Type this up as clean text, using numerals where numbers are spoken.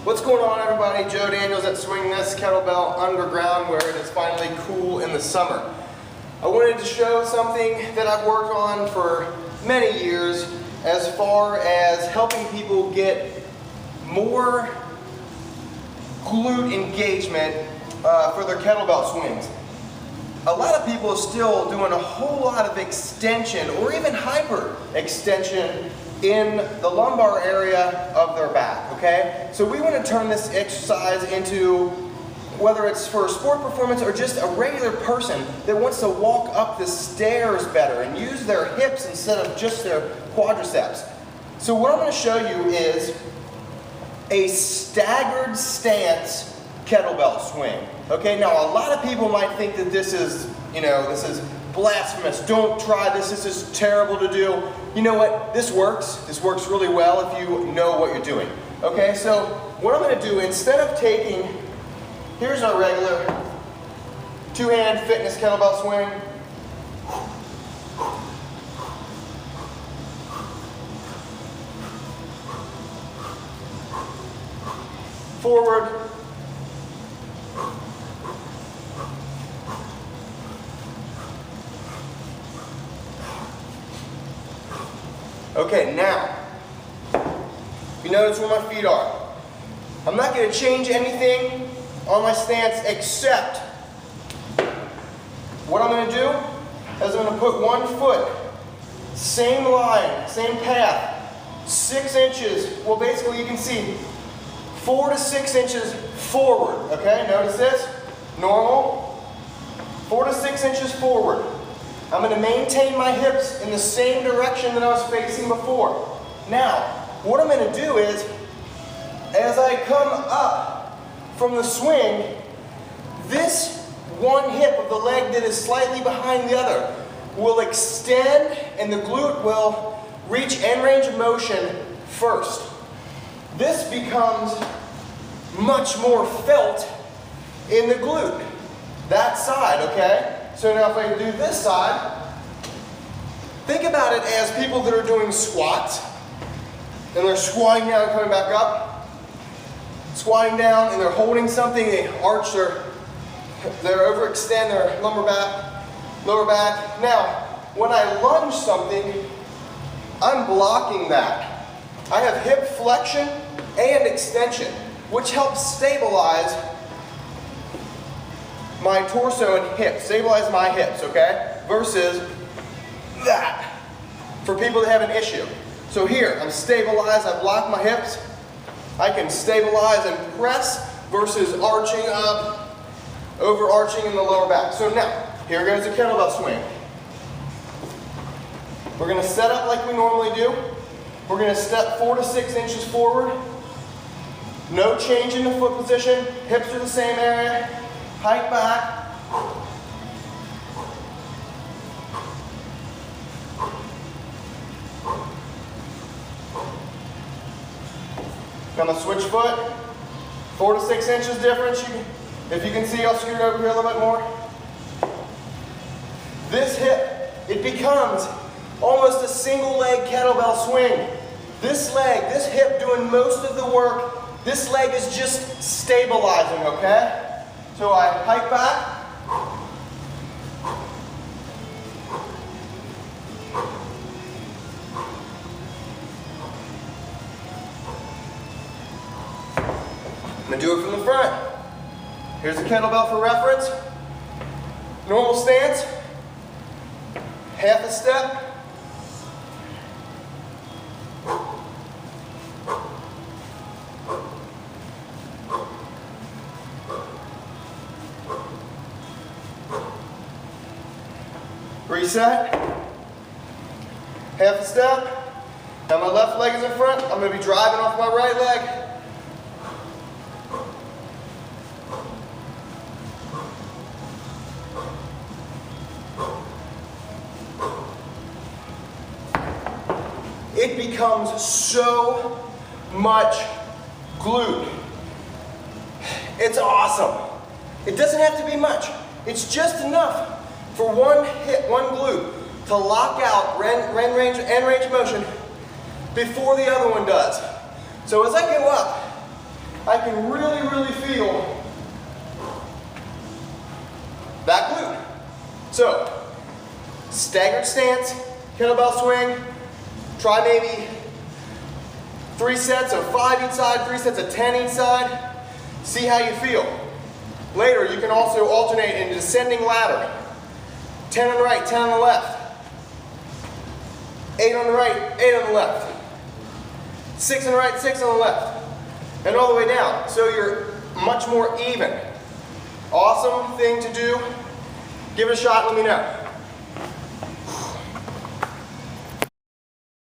What's going on, everybody? Joe Daniels at Swing This Kettlebell Underground, where it is finally cool in the summer. I wanted to show something that I've worked on for many years as far as helping people get more glute engagement for their kettlebell swings. A lot of people are still doing a whole lot of extension or even hyper extension in the lumbar area of their back, okay? So we want to turn this exercise into, whether it's for sport performance or just a regular person that wants to walk up the stairs better and use their hips instead of just their quadriceps. So what I'm going to show you is a staggered stance kettlebell swing. Okay, now a lot of people might think that this is, this is blasphemous. Don't try this. This is terrible to do. You know what? This works. This works really well if you know what you're doing. Okay, so what I'm going to do, instead of taking, here's our regular two-hand fitness kettlebell swing. Forward. Okay, now, you notice where my feet are. I'm not going to change anything on my stance except what I'm going to do is I'm going to put one foot, same line, same path, 6 inches, well basically you can see 4 to 6 inches forward, okay? Notice this, normal, 4 to 6 inches forward. I'm going to maintain my hips in the same direction that I was facing before. Now, what I'm going to do is, as I come up from the swing, this one hip of the leg that is slightly behind the other will extend and the glute will reach end range of motion first. This becomes much more felt in the glute, that side, okay? So now if I do this side, think about it as people that are doing squats, and they're squatting down and coming back up, squatting down and they're holding something, they arch their overextend their lower back. Now, when I lunge something, I'm blocking that. I have hip flexion and extension, which helps stabilize my torso and hips, stabilize my hips, okay? Versus that, for people that have an issue. So here, I'm stabilized, I block my hips, I can stabilize and press versus arching up, overarching in the lower back. So now, here goes the kettlebell swing. We're gonna set up like we normally do. We're gonna step 4 to 6 inches forward. No change in the foot position, hips are the same area. Hike back. I'm going to switch foot. 4 to 6 inches difference. If you can see, I'll scoot over here a little bit more. This hip, it becomes almost a single leg kettlebell swing. This leg, this hip doing most of the work. This leg is just stabilizing, okay? So I hike back. I'm going to do it from the front. Here's the kettlebell for reference. Normal stance. Half a step. Reset. Half a step. Now my left leg is in front. I'm going to be driving off my right leg. It becomes so much glute. It's awesome. It doesn't have to be much. It's just enough for one hip, one glute to lock out end range of motion before the other one does. So as I go up, I can really, really feel that glute. So, staggered stance, kettlebell swing, try maybe 3 sets of 5 each side, 3 sets of 10 each side. See how you feel. Later, you can also alternate in descending ladder. 10 on the right, 10 on the left. 8 on the right, 8 on the left. 6 on the right, 6 on the left. And all the way down. So you're much more even. Awesome thing to do. Give it a shot, let me know.